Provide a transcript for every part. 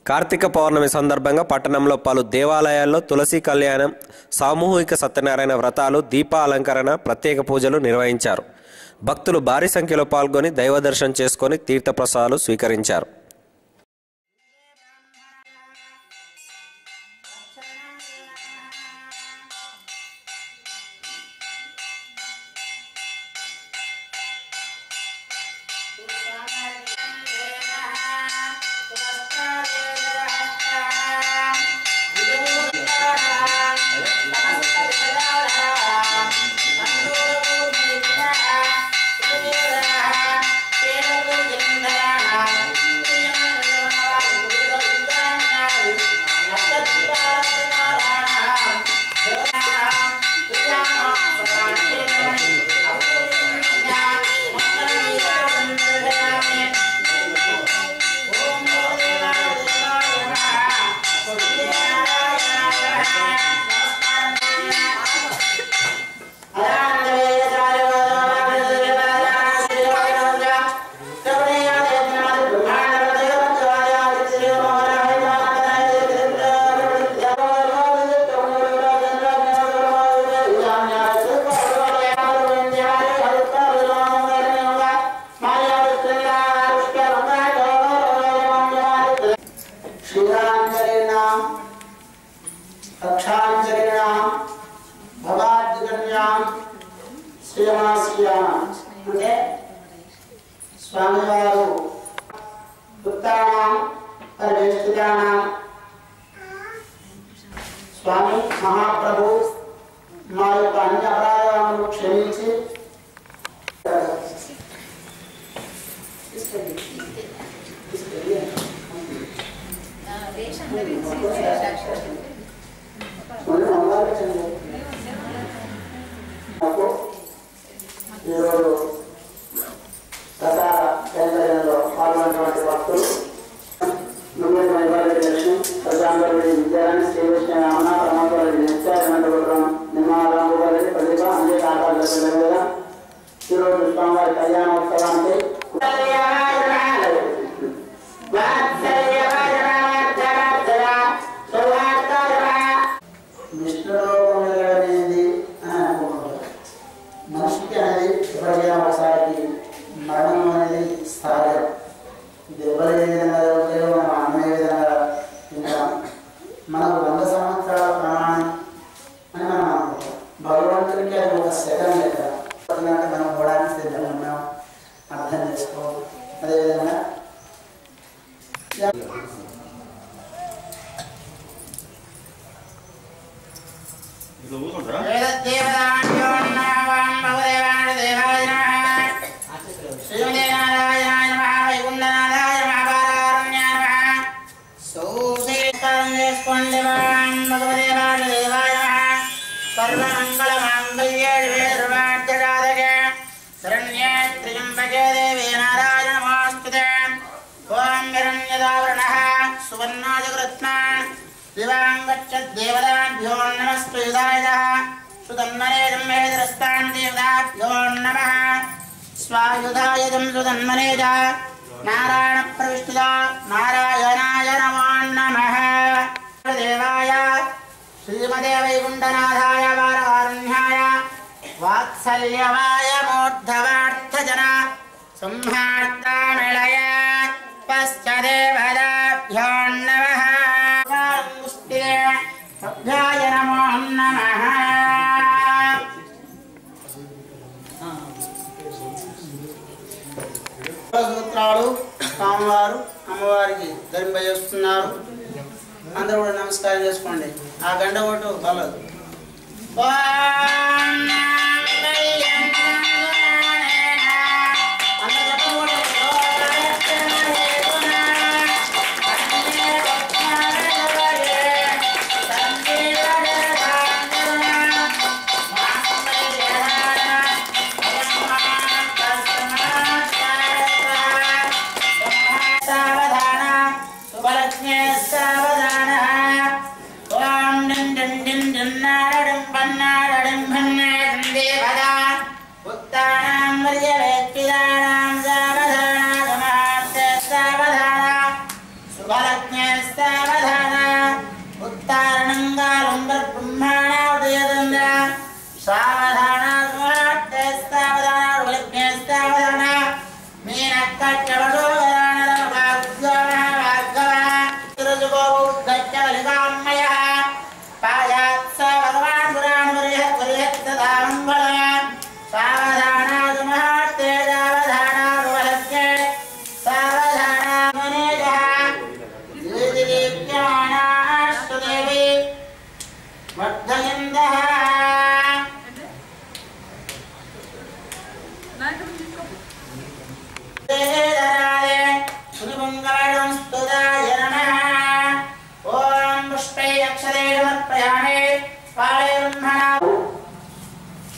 కార్తీక పౌర్ణమి సందర్భంగా పట్టణంలో పలు దేవాలయాల్లో తులసి కళ్యాణం, సామూహిక సత్యనారాయణ వ్రతాలు, దీపాలంకరణ, ప్రత్యేక పూజలు నిర్వహించారు. భక్తులు భారీ సంఖ్యలో పాల్గొని దైవ దర్శనం చేసుకుని తీర్థప్రసాదాలు స్వీకరించారు. అంటే స్వామివారు ఉత్తరాణం పరివేష్టితానం స్వామి మహాప్రభు మా యొక్క అన్ని అపరాధాలను క్షమించి ఈరోజు ప్రసాద కేంద్రంలో పాల్గొన్నటువంటి భక్తులు ప్రజాంధ్రుడి విద్యారాన్ని శ్రీకృష్ణ రామణ ప్రమాదాలు నిత్యానందపురం నిర్మాణాలు ప్రతిభ అన్ని ఆకాశాలుగా ఈరోజు స్వామివారి కళ్యాణోత్సవానికి మనిషికి అనేది ఎవరికైనా ఒకసారి మరణం అనేది సహజం. ఇది ఎవరు ఏ విధంగా జరుగుతాయో మనం అన్నే విధంగా తింటాం. మనకు 100 సంవత్సరాల ప్రమాణం అని మనం అనుకుంటాం. భగవంతుడికి అది ఒక సెకండ్ లెక్క. మనం పోవడానికి సిద్ధంగా ఉన్నాం, అర్థం చేసుకోవాలి. అదేవిధంగా देवताभ्यो नमस्ते देवताभ्यो नमः स्वायुधायजं सुधन्मनेज नारायण प्रविष्टिता नारायणाय नमो नमः देवाय श्रीमदे वैकुण्ठनाथाय वारवारुण्याय वात्सल्यवाय मूर्धवार्थजना संहार्तामिळय पश्चदेवताभ्यो नमः सभ्याय नमो नमः సూత్రాలు స్వామివారు అమ్మవారికి ధరింపజేస్తున్నారు. అందరూ కూడా నమస్కారం చేసుకోండి. ఆ గంట కొట్టు బలదు.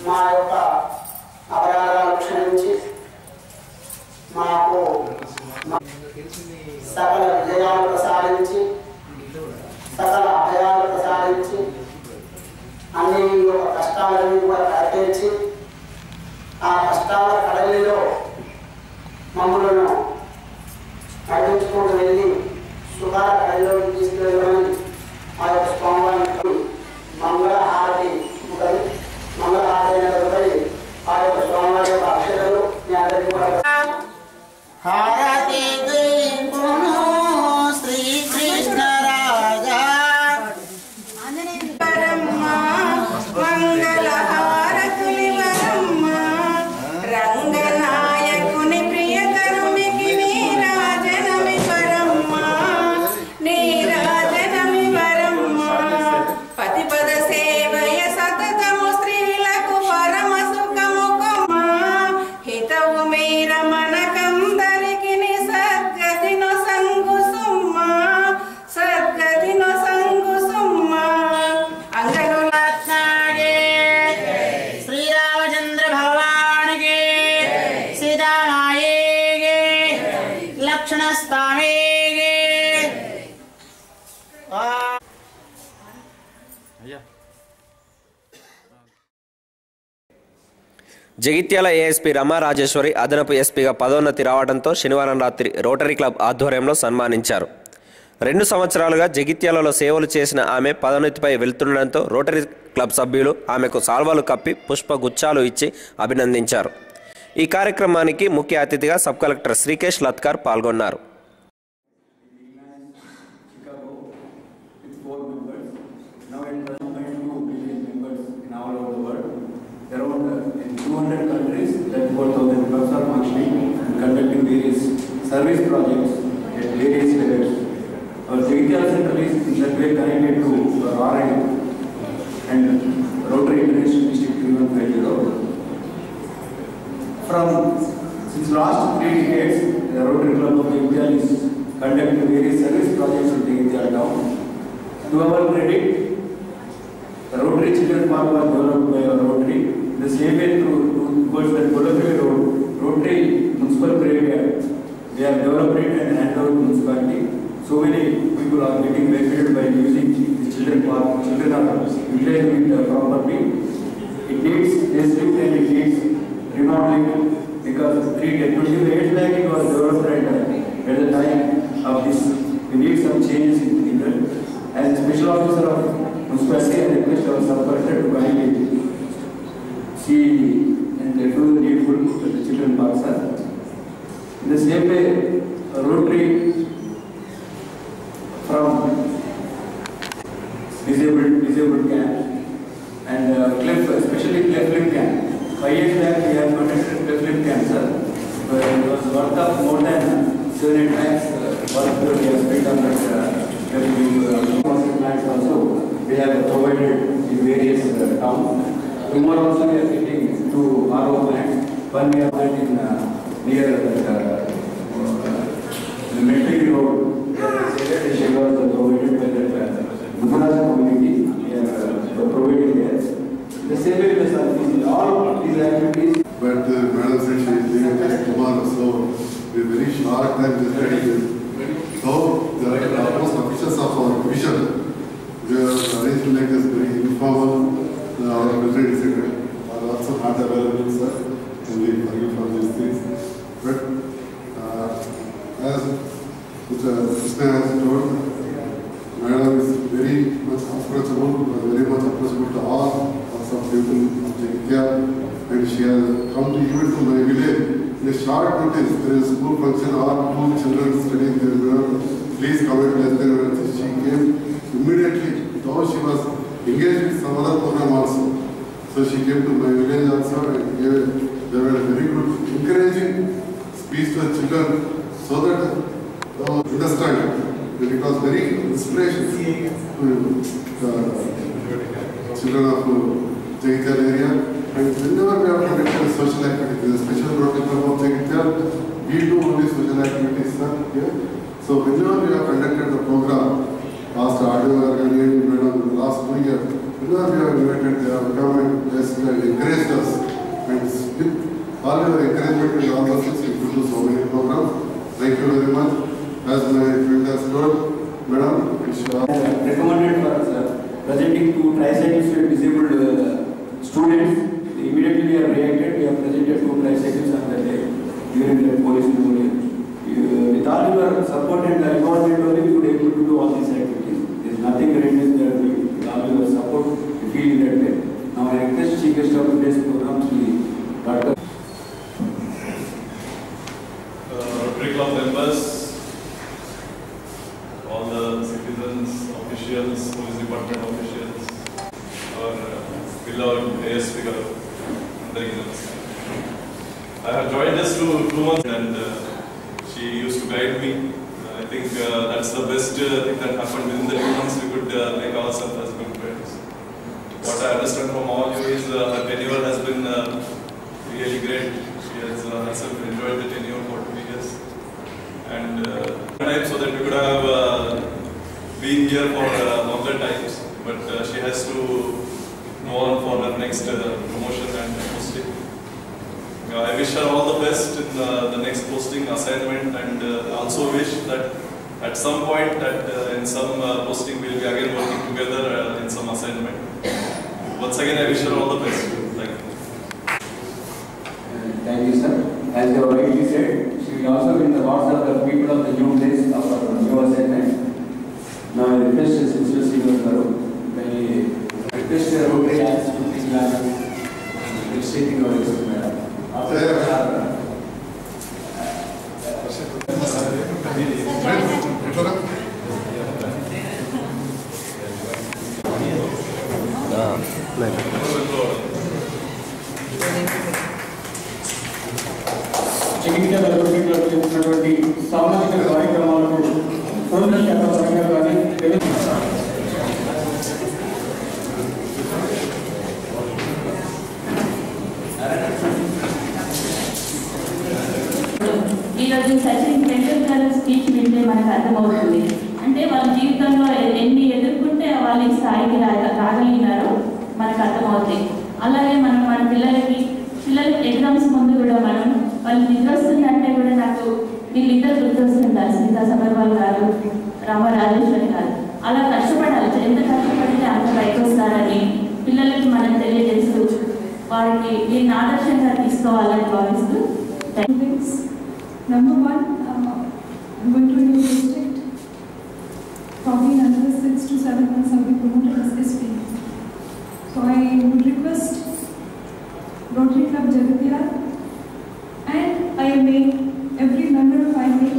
మా యొక్క అపరాధాలు క్షమించి మాకు సకల విజయాలు ప్రసాదించి సకల అభయాలు ప్రసాదించి అన్ని యొక్క కష్టాలన్నీ కూడా కడతీర్చి ఆ కష్టాల కడలిలో మమ్మలను నడిపించుకుంటూ వెళ్ళి సుఖాల కడలిలోకి తీసుకెళ్ళమని ఆ యొక్క స్వామివారిని మంగళహారతి మంగళహారతి ఆ యొక్క స్వామివారి యొక్క అక్షరాలు మీ అందరికీ కూడా హారతి శ్రీకృష్ణ రాజా మంగళ హారతులి వరమ్మ రంగనాయకుని ప్రియతరునికి నీరాజనమి వరమ్మ నీరాజనమి వరమ్మ పతిపద సేవయ సతతము స్త్రీలకు పరమ సుఖము కొమ్మ హితవు మీర మనకందరికి సద్గతిను సంగు సుమ్మ సద్గతిను సంగు సుమ్మ అంగరులాత్నాగే శ్రీరామచంద్ర భగవానికి సీతామాయేగే లక్ష్మణ స్వామికి జగిత్యాల ఏఎస్పీ రమా రాజేశ్వరి అదనపు ఎస్పీగా పదోన్నతి రావడంతో శనివారం రాత్రి రోటరీ క్లబ్ ఆధ్వర్యంలో సన్మానించారు. 2 సంవత్సరాలుగా జగిత్యాలలో సేవలు చేసిన ఆమె పదోన్నతిపై వెళ్తుండడంతో రోటరీ క్లబ్ సభ్యులు ఆమెకు సాల్వాలు కప్పి పుష్పగుచ్చాలు ఇచ్చి అభినందించారు. ఈ కార్యక్రమానికి ముఖ్య అతిథిగా సబ్ కలెక్టర్ శ్రీకేష్ లత్కార్ పాల్గొన్నారు. Around in 200 countries, 34,000 clubs are functioning and conducting various service projects at various levels. Our Jagitial Central is in that way connected to RI and Rotary International District 3150. Since last 3 decades, the Rotary Club of Jagitial is conducting various service projects in Jagitial town. To our credit, the Rotary Children's Park was developed by our Rotary. The same way towards the Kolapur Road, Rotary Municipal Brigade, they have developed it and handed over to municipality. So many people are getting benefited by using the children's park. Children are utilizing it properly. It needs facelift and it needs remodeling because 28 lakh it was developed at the time of this. We need some changes in that. As a special officer of municipality, I request our sub-collector to kindly see and do the needful to the children parks. In the same way, Rotary from disabled camp and cleft, especially cleft lip camp. 5 years back we have conducted cleft lip camp, sir. But it was worth of more than 7-8 times work we have spent on that cleft lip plants also. We have provided in various towns. Tomorrow also we are getting 2 RO plants. One we have plant in near the Metri Road. She was provided by the Mukhana's community. We are providing there. The same way with all these activities. But Madam said she is leaving tomorrow, so we are very short time just ready. So there are almost officials of our division. We are arranged to make this very informal. Our military secretary are also not available, sir, and we forgive for these things. But as Krishna has told, Madam is very much approachable to all of some people Jagatya, and she has come to even to my village. In a short notice, there is a school function, all 2 children studying there. Please come and bless their words. She came immediately, though she was engaged with some other program also. So she came to my village also and they were very good, encouraging speech to the children so that understand that it was very inspiration to children of Jagatya area. And whenever we have conducted social activities, the special Rotary Club of Jagatya, we do only social activities here. So whenever we have conducted the program, last audio last 2 years, whenever we have invited, they have come and blessed and encouraged us. And with all your encouragement and all those things, we could do so many programs. Thank you very much. As my friend has told, Madam, recommended for presenting to tricycles to disabled students. Immediately we have reacted. We have presented 2 tricycles on that day during the police memorial. With all your support and involvement, only we could able to do all these activities. There is nothing horrendous there. With all your support, we feel in that way. Now I request Chief Guest of today's program, Dr. Rotary Club members, all the citizens, officials, police department officials, our beloved ASP Garu, I have joined us 2 months and she used to guide me. I think that's the best thing that happened within the 2 months. We could make ourselves as good friends. What I understand from all you is her tenure has been really great. She has herself enjoyed the tenure for 2 years. And so that we could have been here for longer times. But she has to move on for her next promotion and posting. I wish her all the best in the next posting assignment, and also wish that at some point that in some posting we will be again working together in some assignment. Once again, I wish her all the best. Thank you. Thank you, sir. As you have rightly said, she will also be in the hearts of the people of the new place of our new assignment. Now I request Sister Srinivas Garu, I request the Rotary Alliance to please receiving our request, madam. చికిత్స రొటీన్లో చేస్తున్నటువంటి సామాజిక కార్యక్రమాలకు పూర్ణ శాఖపరంగా కానీ ఈరోజు Sachin Tendulkar speech వింటే మనకు అర్థమవుతుంది. అంటే వాళ్ళ జీవితంలో ఎన్ని ఎదుర్కొంటే వాళ్ళు ఈ స్థాయికి రాగలిగినారో మనకు అర్థమవుతాయి. అలాగే మనం మన పిల్లలకి ఎగ్జామ్స్ ముందు కూడా మనం వాళ్ళు నిద్ర వస్తుందంటే కూడా నాకు వీళ్ళిద్దరు గుర్తొస్తుంటారు, సీతా సబర్వాల్ గారు, రామరాజేశ్వరి గారు. అలా కష్టపడాలి, ఎంత కష్టపడితే అంత బయటకు వస్తారని పిల్లలకి మనం తెలియజేస్తూ వారికి దీన్ని ఆదర్శంగా తీసుకోవాలని భావిస్తూ. Number 1, I'm going to a new district. Probably in another 6 to 7 months I'll be promoted as SP. So I would request Rotary Club Jagatya and IMA, every member of IMA,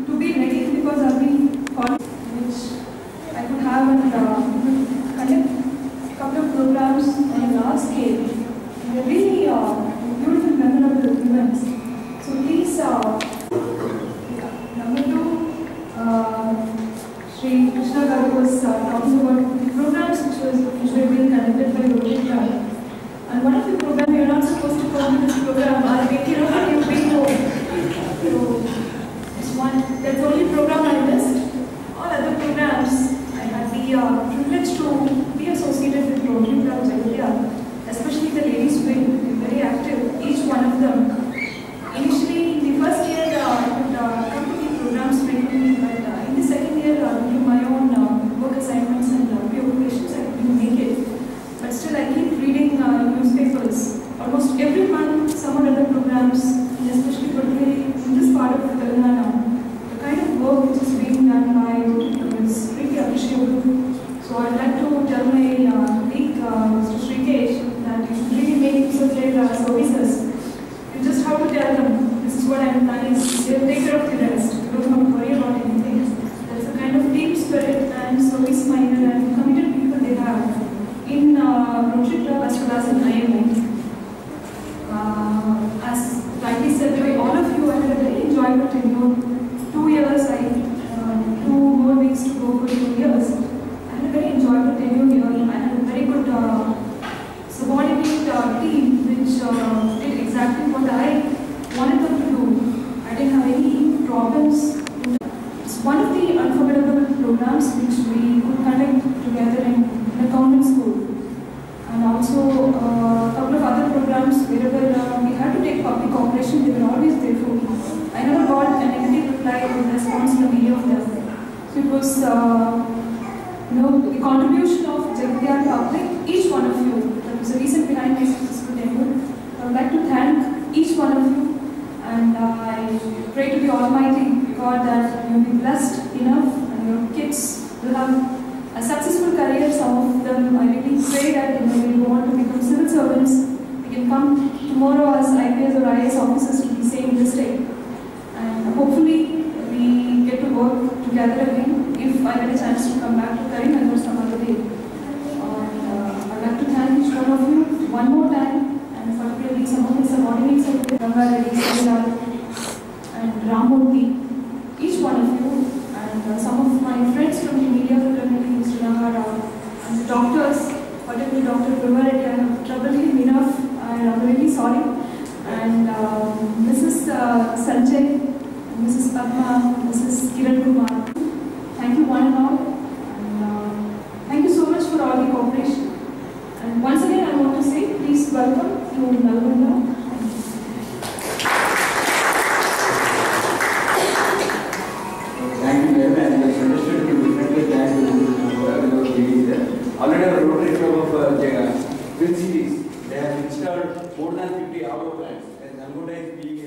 to be ready because I'll be called, which I could have and conduct a couple of programs on a large scale. They're really beautiful, memorable events. So please. Number 2, Sri Krishna Garu was talking about the programs which were being conducted by Rotary Club. And one of the programs, we are not supposed to come to this program, I'll make it over you bring home. So this one, that's the only program I missed. All other programs, I had the privilege to be associated with Rotary Club Jagatya, especially the ladies wing, very active, each one of them. Initially, in the first year, I could come to the programs regularly, but in the second year, due to my own work assignments and preoccupations, I couldn't make it. But still, I keep reading newspapers. Almost every month, some or other programs, and especially particularly in this part of Telangana, the kind of work which is being done by Rotary Club is really appreciable. So I'd like to tell my colleague, Mr. Shrikesh, that you should really wherever we had to take public cooperation, they were always there for me. I never got a negative reply or response from any of them. So it was, the contribution of Jagdiyal public, each one of you. That was the reason behind my successful tenure. I would like to thank each one of you, and I pray to the Almighty God that you will be blessed enough and your kids will have a successful career. Some of them, I really pray that they will go on to become civil servants. They can come tomorrow as IPS or IAS officers to be same in the state. And hopefully we get to work together again if I get a chance to come back to Karimnagar some other day. I'd like to thank each one of you one more time, and particularly some of the subordinates of Ganga Reddy, Sailal, and Ramurthy, each one of you, and some of my friends from the media fraternity, Mr. Nagara, and the doctors, particularly Dr. Prabhareddy. I have troubled him enough, and I'm really sorry. And Mrs. Sanjay, Mrs. Padma, Mrs. Kiran Kumar, thank you one and all. And thank you so much for all the cooperation. And once again, I want to say, please welcome to Nalgonda. Thank you, ma'am, and the suggestion to definitely thank you already a Rotary Club of Twin Cities. They have installed more than 50 outdoor plants, and Nalgonda is being